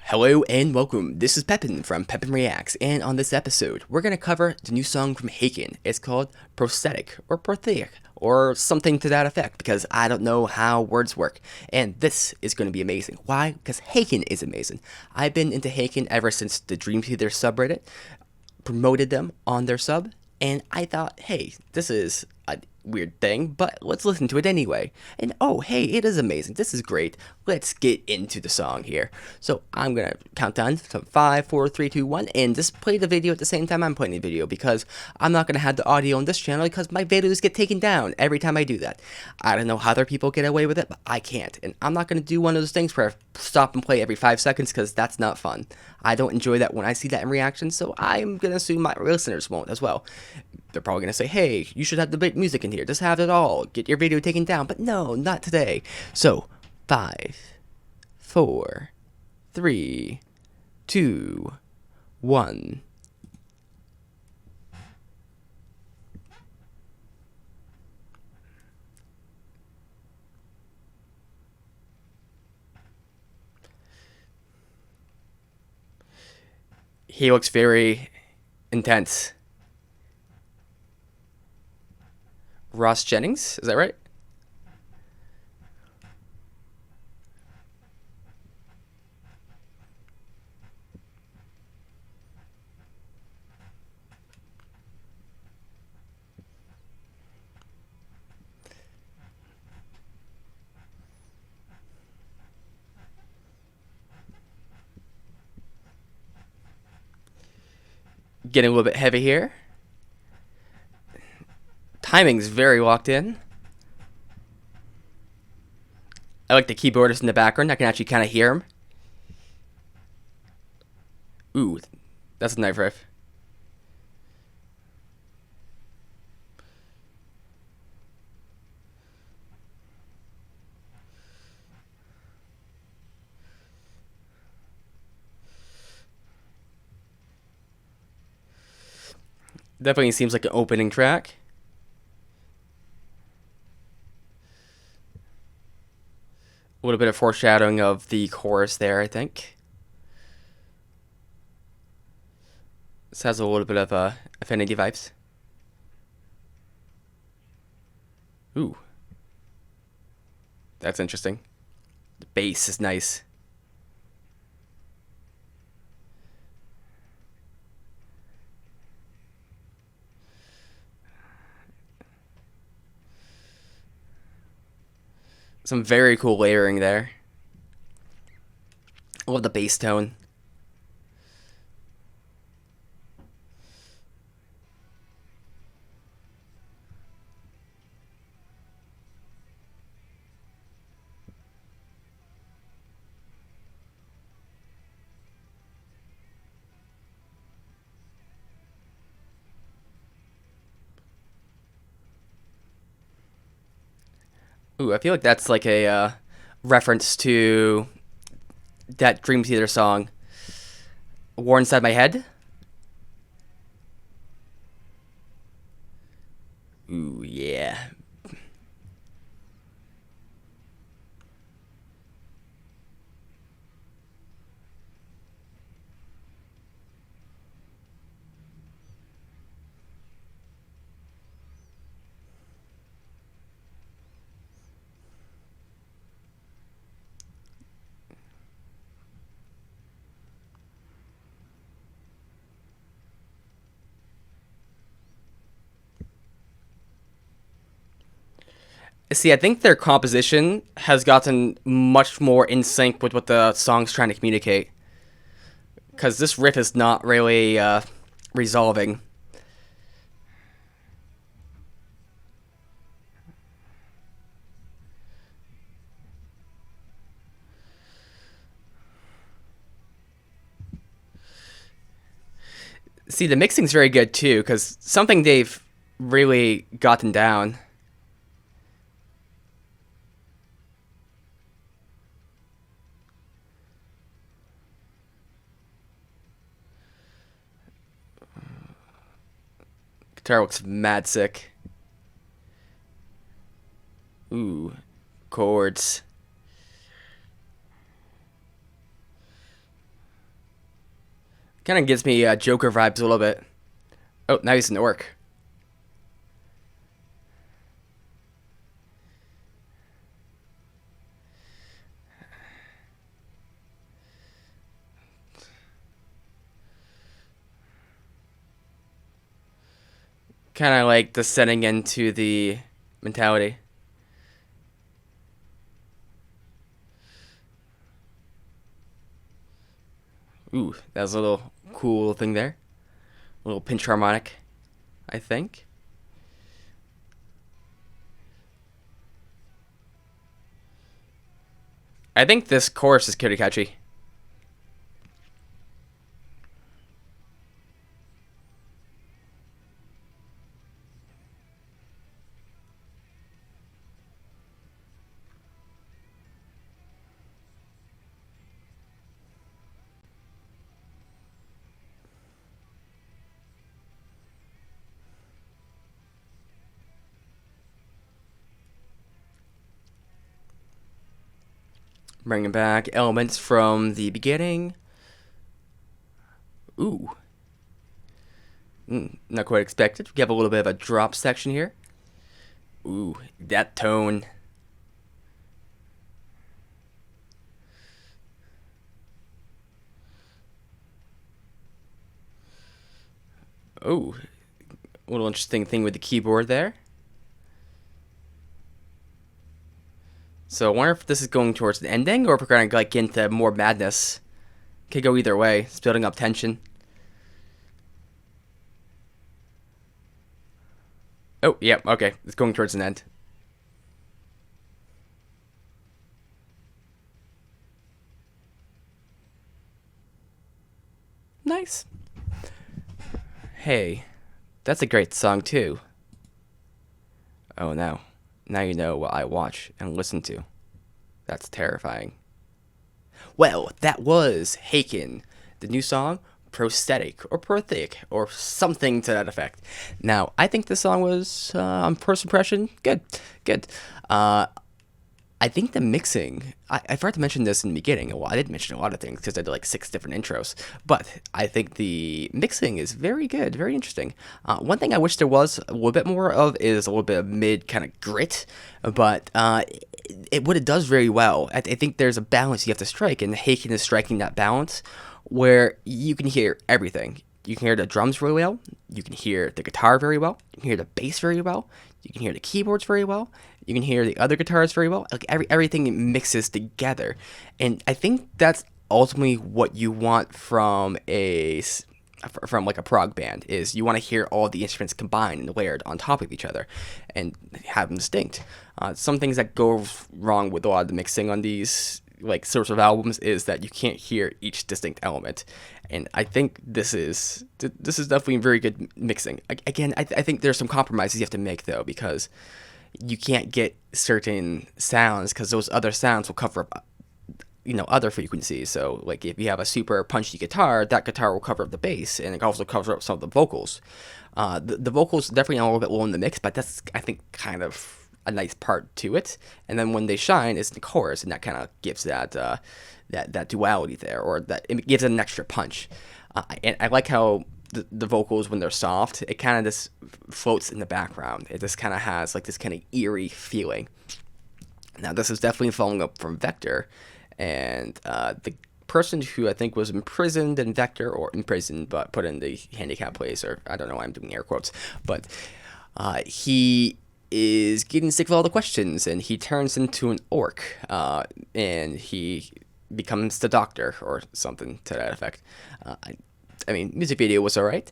Hello and welcome. This is Pepin from Pepin Reacts, and on this episode, we're gonna cover the new song from Haken. It's called Prosthetic or Prosthetic or something to that effect because I don't know how words work. And this is gonna be amazing. Why? Because Haken is amazing. I've been into Haken ever since the Dream Theater subreddit promoted them on their sub, and I thought, hey, this is a weird thing, but let's listen to it anyway. And oh, hey, it is amazing. This is great. Let's get into the song here. So I'm gonna count down to 5, 4, 3, 2, 1, and just play the video at the same time I'm playing the video because I'm not gonna have the audio on this channel because my videos get taken down every time I do that. I don't know how other people get away with it, but I can't. And I'm not gonna do one of those things where I stop and play every 5 seconds because that's not fun. I don't enjoy that when I see that in reaction, so I'm gonna assume my listeners won't as well. They're probably gonna say, hey, you should have the big music in here. Just have it all. Get your video taken down. But no, not today. So, 5, 4, 3, 2, 1. He looks very intense. Ross Jennings, is that right? Getting a little bit heavy here. Timing's very locked in. I like the keyboardist in the background. I can actually kind of hear him. Ooh, that's a knife riff. Definitely seems like an opening track. A little bit of foreshadowing of the chorus there, I think. This has a little bit of Affinity vibes. Ooh. That's interesting. The bass is nice. Some very cool layering there. I love the bass tone. Ooh, I feel like that's like a reference to that Dream Theater song, War Inside My Head. Ooh, yeah. See, I think their composition has gotten much more in sync with what the song's trying to communicate. Because this riff is not really resolving. See, the mixing's very good too, because something they've really gotten down. Guitar looks mad sick. Ooh, chords. Kind of gives me Joker vibes a little bit. Oh, now he's an orc. Kind of like descending into the mentality. Ooh, that was a little cool thing there. A little pinch harmonic, I think. I think this chorus is pretty catchy. Bringing back elements from the beginning. Ooh. Not quite expected. We have a little bit of a drop section here. Ooh, that tone. Oh, a little interesting thing with the keyboard there. So I wonder if this is going towards an ending or if we're going to like get into more madness. Could go either way. It's building up tension. Oh, yeah, okay. It's going towards an end. Nice. Hey, that's a great song too. Oh no. Now you know what I watch and listen to. That's terrifying. Well, that was Haken, the new song, Prosthetic, or Prosthetic, or something to that effect. Now, I think this song was, on first impression, good. Good. I think the mixing, I forgot to mention this in the beginning. Well, I did mention a lot of things because I did like 6 different intros, but I think the mixing is very good, very interesting. One thing I wish there was a little bit more of is a little bit of mid kind of grit, but what it does very well, I think there's a balance you have to strike, and Haken is striking that balance where you can hear everything. You can hear the drums really well. You can hear the guitar very well. You can hear the bass very well. You can hear the keyboards very well. You can hear the other guitars very well. Like everything mixes together, and I think that's ultimately what you want from like a prog band is you want to hear all the instruments combined and layered on top of each other, and have them distinct. Some things that go wrong with a lot of the mixing on these like sorts of albums is that you can't hear each distinct element, and I think this is definitely very good mixing. Again, I think there's some compromises you have to make though, because you can't get certain sounds because those other sounds will cover up other frequencies. So like if you have a super punchy guitar, that guitar will cover up the bass, and it also covers up some of the vocals. The vocals definitely are a little bit low in the mix, but that's, I think, kind of a nice part to it. And then when they shine is the chorus, and that kind of gives that that duality there, or that it gives it an extra punch. And I like how the vocals, when they're soft, it kind of just floats in the background. It just kind of has like this kind of eerie feeling. Now this is definitely following up from Vector, and the person who I think was imprisoned in Vector, or imprisoned but put in the handicap place, or I don't know why I'm doing air quotes, but he is getting sick of all the questions, and he turns into an orc, and he becomes the doctor or something to that effect. I mean, music video was alright.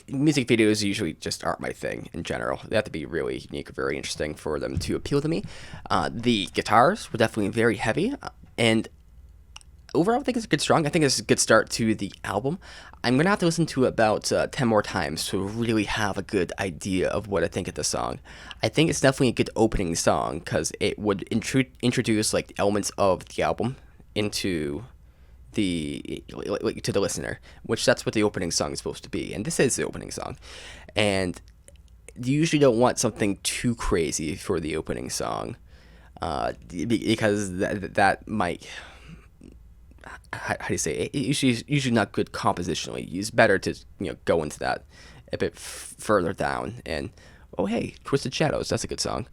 Music videos usually just aren't my thing in general. They have to be really unique, very interesting for them to appeal to me. The guitars were definitely very heavy, and overall I think it's a good strong. I think it's a good start to the album. I'm going to have to listen to it about 10 more times to really have a good idea of what I think of the song. I think it's definitely a good opening song because it would introduce like elements of the album into to the listener, which that's what the opening song is supposed to be, and this is the opening song. And you usually don't want something too crazy for the opening song, because that might how do you say it? Usually not good compositionally. It's better to go into that a bit further down. And oh hey, Twisted Shadows, that's a good song.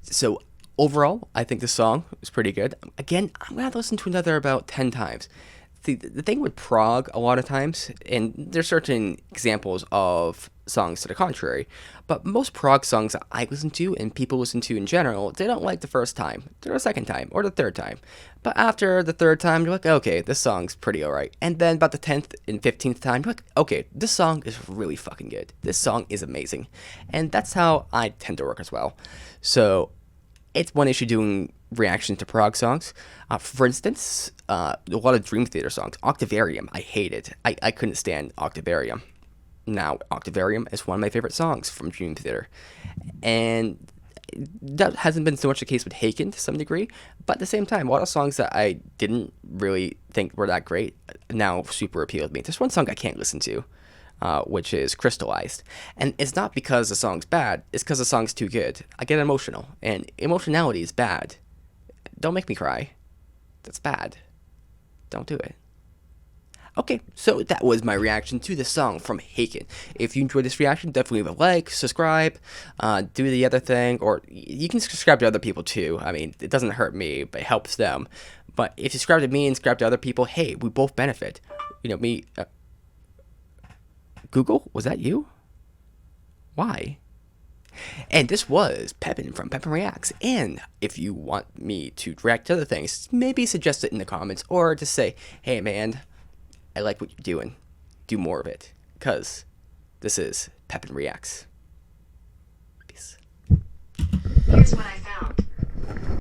So overall, I think the song is pretty good. Again, I'm gonna listen to another about 10 times. The thing with prog a lot of times, and there's certain examples of songs to the contrary, but most prog songs that I listen to and people listen to in general, they don't like the first time, the second time, or the third time. But after the third time, you're like, okay, this song's pretty alright. And then about the 10th and 15th time, you're like, okay, this song is really fucking good. This song is amazing. And that's how I tend to work as well. So it's one issue doing reaction to prog songs. For instance, a lot of Dream Theater songs. Octavarium, I hated. I couldn't stand Octavarium. Now, Octavarium is one of my favorite songs from Dream Theater. And that hasn't been so much the case with Haken to some degree, but at the same time, a lot of songs that I didn't really think were that great now super appeal to me. There's one song I can't listen to, which is Crystallized. And it's not because the song's bad, it's because the song's too good. I get emotional, and emotionality is bad. Don't make me cry. That's bad. Don't do it. Okay, so that was my reaction to the song from Haken. If you enjoyed this reaction, definitely leave a like, subscribe, do the other thing, or you can subscribe to other people too. I mean, it doesn't hurt me, but it helps them. But if you subscribe to me and subscribe to other people, hey, we both benefit. Me... Google? Was that you? Why? And this was Pepin from Pepin Reacts. And if you want me to react to other things, maybe suggest it in the comments, or just say, hey man, I like what you're doing. Do more of it. Because this is Pepin Reacts. Peace. Here's what I found.